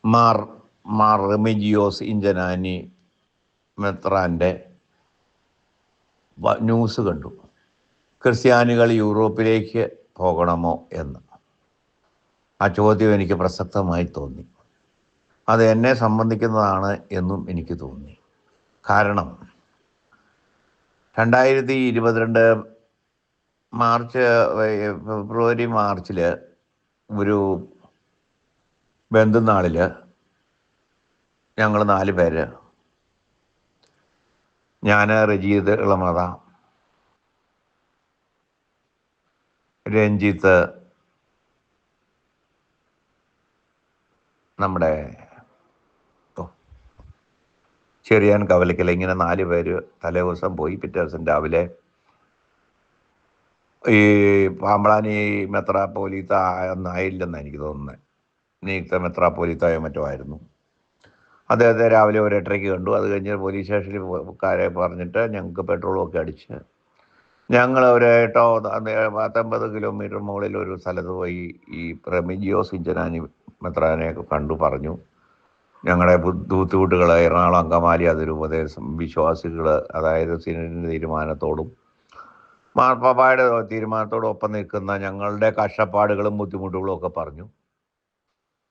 Mar Mar Remigiose ഇഞ്ചനാനി മെത്രാൻ്റെ news കണ്ടു. ക്രിസ്ത്യാനികൾ യൂറോപ്പിലേക്ക് പോകണമോ എന്ന്. ആ ചോദ്യം എനിക്ക് പ്രസക്തമായി തോന്നി. അത് എന്നെ സംബന്ധിക്കുന്നതാണ് എന്നും എനിക്ക് തോന്നി. കാരണം 2022 ഫെബ്രുവരി മാർച്ചിൽ ഒരു ബന്ധുനാളിൽ ഞങ്ങൾ 4 പേര്, ഞാൻ, റജീദ് ഇളമത, രഞ്ജിത്ത്, നമ്മുടെ ചെറിയാൻ കവലക്കൽ, ഇങ്ങനെ 4 പേര് തലേ ദിവസം പോയി. പിറ്റേ ദിവസം രാവിലെ ഈ പാമ്പളാനി മെത്രാപ്പോലീത്ത എന്നായില്ലെന്നാണ് എനിക്ക് തോന്നുന്നത്, നിയുക്ത മെത്രാപ്പോലീത്തായോ മറ്റോ ആയിരുന്നു. അദ്ദേഹത്തെ രാവിലെ ഒരു 8:30 കണ്ടു. അത് കഴിഞ്ഞ് പോലീസ് സ്റ്റേഷനിൽ പറഞ്ഞിട്ട് ഞങ്ങൾക്ക് പെട്രോളും ഒക്കെ അടിച്ച് ഞങ്ങൾ ഒരു 19 കിലോമീറ്റർ മുകളിൽ ഒരു സ്ഥലത്ത് പോയി ഈ റെമിജിയോസ് ഇഞ്ചനാനി മെത്രാനെയൊക്കെ കണ്ടു. പറഞ്ഞു, ഞങ്ങളുടെ ബുദ്ധിമുട്ടുകൾ എറണാകുളം അങ്കമാലി അതിരൂപദേശം വിശ്വാസികൾ, അതായത് സിനഡിൻ്റെ തീരുമാനത്തോടും മാർപ്പാപ്പായുടെ തീരുമാനത്തോടും ഒപ്പം നിൽക്കുന്ന ഞങ്ങളുടെ കഷ്ടപ്പാടുകളും ബുദ്ധിമുട്ടുകളും ഒക്കെ പറഞ്ഞു.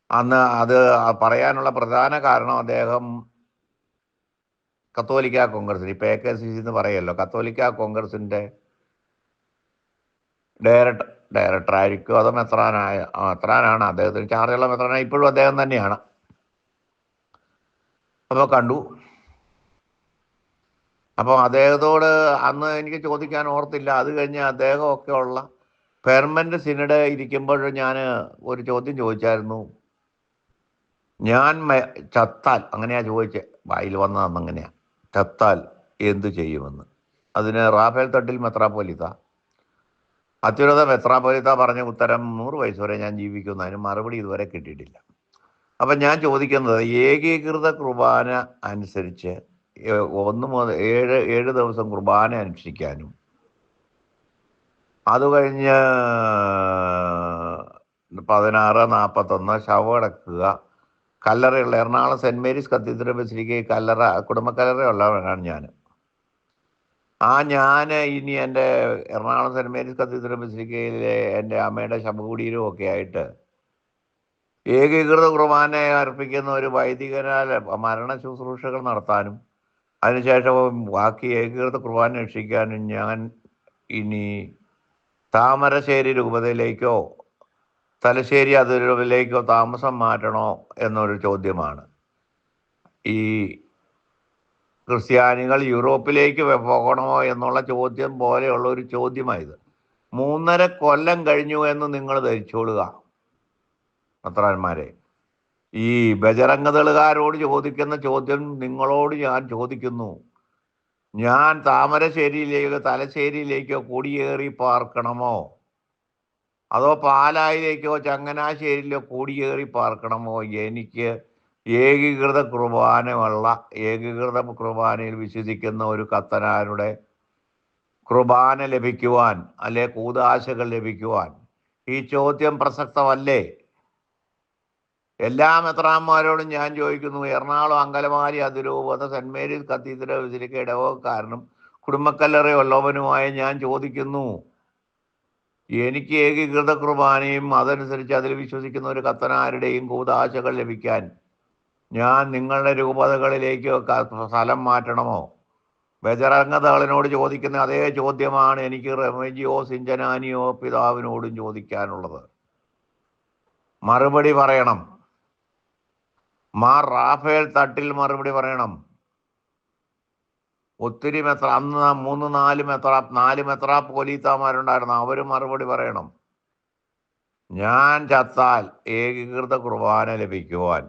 അന്ന് അത് പറയാനുള്ള പ്രധാന കാരണം അദ്ദേഹം കത്തോലിക്ക കോൺഗ്രസിന്, ഇപ്പോൾ AKCC എന്ന് പറയല്ലോ, കത്തോലിക്ക കോൺഗ്രസിൻ്റെ ഡയറക്ടറായിരിക്കും. അതോ മെത്രാനാണ്. അദ്ദേഹത്തിന് ചാർജുള്ള മെത്രാനാണ്, ഇപ്പോഴും അദ്ദേഹം തന്നെയാണ്. അപ്പോൾ കണ്ടു. അപ്പോൾ അദ്ദേഹത്തോട് അന്ന് എനിക്ക് ചോദിക്കാൻ ഓർത്തില്ല. അത് കഴിഞ്ഞ് അദ്ദേഹമൊക്കെ ഉള്ള പെർമനന്റ് സിനഡ് ഇരിക്കുമ്പോൾ ഞാൻ ഒരു ചോദ്യം ചോദിച്ചായിരുന്നു. ഞാൻ ചത്താൽ, അങ്ങനെയാ ചോദിച്ചേ, വായിൽ വന്നതെന്ന് അങ്ങനെയാ, ചത്താൽ എന്തു ചെയ്യുമെന്ന്. അതിന് റാഫേൽ തട്ടിൽ മെത്രാപ്പോലീത്ത, അത്യുന്നത മെത്രാപ്പോലീത്ത പറഞ്ഞ ഉത്തരം 100 വയസ്സ് വരെ ഞാൻ ജീവിക്കുന്നു. അതിന് മറുപടി ഇതുവരെ കിട്ടിയിട്ടില്ല. അപ്പം ഞാൻ ചോദിക്കുന്നത്, ഏകീകൃത കുർബാന അനുസരിച്ച് 1 മുതൽ 7 ദിവസം കുർബാന അനുഷ്ഠിക്കാനും അത് കഴിഞ്ഞ് 16:41 ശവമടക്കുക, കല്ലറയുള്ള എറണാകുളം സെൻറ് മേരീസ് കത്തീഡ്രൽ ബസിലിക്കയിൽ കല്ലറ, കുടുംബക്കല്ലറയുള്ളവനാണ് ഞാൻ. ഞാൻ ഇനി എൻ്റെ എറണാകുളം സെൻറ് മേരീസ് കത്തീഡ്രൽ ബസിലിക്കയിലെ എൻ്റെ അമ്മയുടെ ശവകുടീരവും ഒക്കെ ആയിട്ട് ഏകീകൃത കുർബാന അർപ്പിക്കുന്ന ഒരു വൈദികനാൽ മരണ ശുശ്രൂഷകൾ നടത്താനും അതിനുശേഷം ബാക്കി ഏകീകൃത കുർബാന രക്ഷിക്കാനും ഞാൻ ഇനി താമരശ്ശേരി രൂപതയിലേക്കോ തലശ്ശേരി അതിരൂപതയിലേക്കോ താമസം മാറ്റണോ എന്നൊരു ചോദ്യമാണ്. ഈ ക്രിസ്ത്യാനികൾ യൂറോപ്പിലേക്ക് പോകണമോ എന്നുള്ള ചോദ്യം പോലെയുള്ള ഒരു ചോദ്യമായത്. 3.5 കൊല്ലം കഴിഞ്ഞു എന്ന് നിങ്ങൾ ധരിച്ചോളുക മെത്രാന്മാരെ. ഈ ബജറംഗദളുകാരോട് ചോദിക്കുന്ന ചോദ്യം നിങ്ങളോട് ഞാൻ ചോദിക്കുന്നു. ഞാൻ താമരശ്ശേരിയിലേക്കോ തലശ്ശേരിയിലേക്കോ കുടിയേറി പാർക്കണമോ, അതോ പാലായിലേക്കോ ചങ്ങനാശ്ശേരിയിലോ കുടിയേറി പാർക്കണമോ? എനിക്ക് ഏകീകൃത കുർബാനയിൽ വിശ്വസിക്കുന്ന ഒരു കത്തനാരുടെ കുർബാന ലഭിക്കുവാൻ, അല്ലെ കൂദാശകൾ ലഭിക്കുവാൻ ഈ ചോദ്യം പ്രസക്തമല്ലേ? എല്ലാ മെത്രാന്മാരോടും ഞാൻ ചോദിക്കുന്നു. എറണാകുളം അങ്കമാലി അതിരൂപത സെൻറ് മേരീസ് കത്തീഡ്രൽ ബസിലിക്ക ഇടവകക്കാരനും കുടുംബക്കല്ലറയുള്ളവനുമായ ഞാൻ ചോദിക്കുന്നു, എനിക്ക് ഏകീകൃത കുർബാനയും അതനുസരിച്ച് അതിൽ വിശ്വസിക്കുന്ന ഒരു കത്തനാരുടെയും കൂദാശകൾ ലഭിക്കാൻ ഞാൻ നിങ്ങളുടെ രൂപതകളിലേക്ക് സ്ഥലം മാറ്റണമോ? ബജറംഗദളിനോട് ചോദിക്കുന്ന അതേ ചോദ്യമാണ് എനിക്ക് റെമിജിയോസ് ഇഞ്ചനാനിയോ പിതാവിനോടും ചോദിക്കാനുള്ളത്. മറുപടി പറയണം. മാർ റാഫേൽ തട്ടിൽ മറുപടി പറയണം. ഒത്തിരി അന്ന് 4 മെത്രാപ്പോലീത്തമാരുണ്ടായിരുന്നു, അവർ മറുപടി പറയണം. ഞാൻ ചത്താൽ ഏകീകൃത കുർബാന ലഭിക്കുവാൻ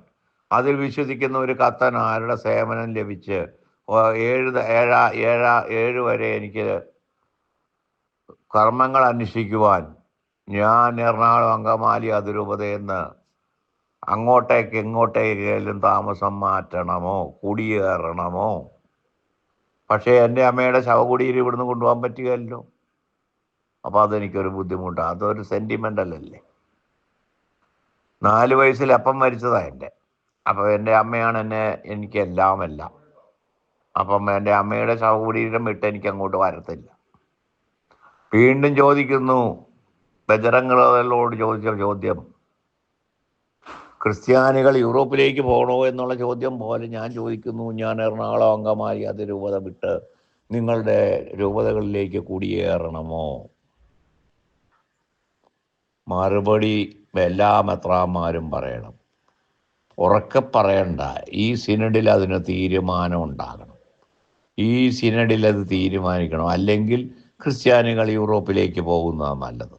അതിൽ വിശ്വസിക്കുന്ന ഒരു കത്തനാരുടെ സേവനം ലഭിച്ച് 7 വരെ എനിക്ക് കർമ്മങ്ങൾ അന്വേഷിക്കുവാൻ ഞാൻ എറണാകുളം അങ്കമാലി അതിരൂപതയെന്ന് എങ്ങോട്ടേക്കെങ്കിലും താമസം മാറ്റണമോ, കുടിയേറണമോ? പക്ഷേ എൻ്റെ അമ്മയുടെ ശവകുടീരം ഇവിടുന്ന് കൊണ്ടുപോകാൻ പറ്റുകയല്ലോ. അപ്പോൾ അതെനിക്കൊരു ബുദ്ധിമുട്ടാണ്. അതൊരു സെൻറ്റിമെൻ്റൽ അല്ലേ. 4 വയസ്സിൽ അപ്പം മരിച്ചതാണ് എൻ്റെ. അപ്പോൾ എൻ്റെ അമ്മയാണ് എനിക്ക് എല്ലാം. അപ്പം എൻ്റെ അമ്മയുടെ ശവകുടീരം വിട്ട് എനിക്ക് അങ്ങോട്ട് വരത്തില്ല. വീണ്ടും ചോദിക്കുന്നു, ബജറംഗളോട് ചോദിച്ച ചോദ്യം, ക്രിസ്ത്യാനികൾ യൂറോപ്പിലേക്ക് പോകണോ എന്നുള്ള ചോദ്യം പോലെ ഞാൻ ചോദിക്കുന്നു, ഞാൻ എറണാകുളം അങ്കമാലി അതിരൂപത വിട്ട് നിങ്ങളുടെ രൂപതകളിലേക്ക് കുടിയേറണമോ? മറുപടി എല്ലാ മെത്രാന്മാരും പറയണം. ഉറക്കെ പറയണ്ട. ഈ സിനഡിൽ അതിന് തീരുമാനം ഉണ്ടാകണം. ഈ സിനഡിൽ അത് തീരുമാനിക്കണം. അല്ലെങ്കിൽ ക്രിസ്ത്യാനികൾ യൂറോപ്പിലേക്ക് പോകുന്നതാണ് നല്ലത്.